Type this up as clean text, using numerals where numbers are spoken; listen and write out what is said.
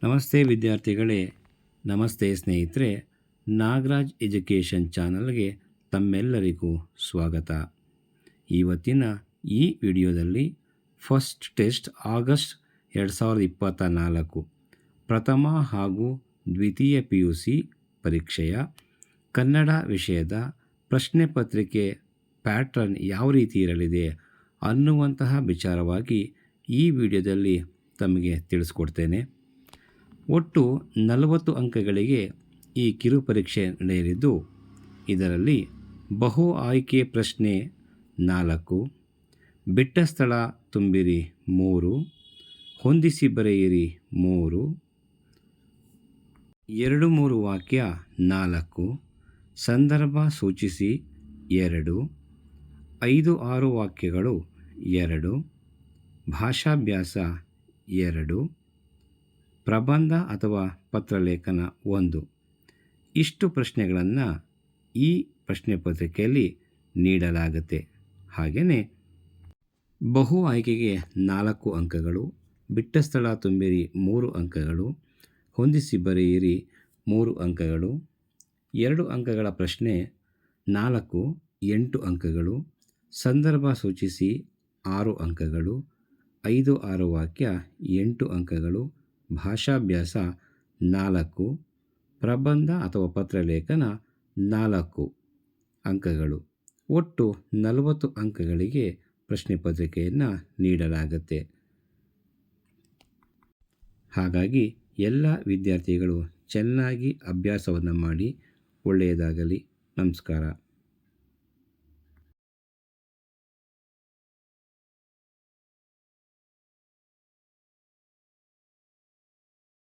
ನಮಸ್ತೆ ವಿದ್ಯಾರ್ಥಿಗಳೇ, ನಮಸ್ತೆ ಸ್ನೇಹಿತರೆ. ನಾಗರಾಜ್ ಎಜುಕೇಷನ್ ಚಾನಲ್ಗೆ ತಮ್ಮೆಲ್ಲರಿಗೂ ಸ್ವಾಗತ. ಇವತ್ತಿನ ಈ ವಿಡಿಯೋದಲ್ಲಿ ಫಸ್ಟ್ ಟೆಸ್ಟ್ ಆಗಸ್ಟ್ 2024 ಪ್ರಥಮ ಹಾಗೂ ದ್ವಿತೀಯ PUC ಪರೀಕ್ಷೆಯ ಕನ್ನಡ ವಿಷಯದ ಪ್ರಶ್ನೆ ಪತ್ರಿಕೆ ಪ್ಯಾಟ್ರನ್ ಯಾವ ರೀತಿ ಇರಲಿದೆ ಅನ್ನುವಂತಹ ವಿಚಾರವಾಗಿ ಈ ವಿಡಿಯೋದಲ್ಲಿ ತಮಗೆ ತಿಳಿಸ್ಕೊಡ್ತೇನೆ. ಒಟ್ಟು 40 ಅಂಕಗಳಿಗೆ ಈ ಕಿರು ಪರೀಕ್ಷೆ ನಡೆಯಲಿದ್ದು, ಇದರಲ್ಲಿ ಬಹು ಆಯ್ಕೆ ಪ್ರಶ್ನೆ 4, ಬಿಟ್ಟ ಸ್ಥಳ ತುಂಬಿರಿ 3, ಹೊಂದಿಸಿ ಬರೆಯಿರಿ 3, 2-3 ವಾಕ್ಯ 4, ಸಂದರ್ಭ ಸೂಚಿಸಿ 2, 5-6 ವಾಕ್ಯಗಳು 2, ಭಾಷಾಭ್ಯಾಸ 2, ಪ್ರಬಂಧ ಅಥವಾ ಪತ್ರಲೇಖನ 1. ಇಷ್ಟು ಪ್ರಶ್ನೆಗಳನ್ನು ಈ ಪ್ರಶ್ನೆ ಪತ್ರಿಕೆಯಲ್ಲಿ ನೀಡಲಾಗುತ್ತೆ. ಹಾಗೆಯೇ ಬಹು ಆಯ್ಕೆಗೆ 4 ಅಂಕಗಳು, ಬಿಟ್ಟ ಸ್ಥಳ ತುಂಬಿರಿ 3 ಅಂಕಗಳು, ಹೊಂದಿಸಿ ಬರೆಯಿರಿ 3 ಅಂಕಗಳು, 2 ಅಂಕಗಳ ಪ್ರಶ್ನೆ 4 8 ಅಂಕಗಳು, ಸಂದರ್ಭ ಸೂಚಿಸಿ 6 ಅಂಕಗಳು, 5-6 ವಾಕ್ಯ 8 ಅಂಕಗಳು, ಭಾಷಾಭ್ಯಾಸ 4, ಪ್ರಬಂಧ ಅಥವಾ ಪತ್ರಲೇಖನ 4 ಅಂಕಗಳು. ಒಟ್ಟು 40 ಅಂಕಗಳಿಗೆ ಪ್ರಶ್ನೆ ಪತ್ರಿಕೆಯನ್ನು ನೀಡಲಾಗುತ್ತೆ. ಹಾಗಾಗಿ ಎಲ್ಲ ವಿದ್ಯಾರ್ಥಿಗಳು ಚೆನ್ನಾಗಿ ಅಭ್ಯಾಸವನ್ನು ಮಾಡಿ. ಒಳ್ಳೆಯದಾಗಲಿ. ನಮಸ್ಕಾರ.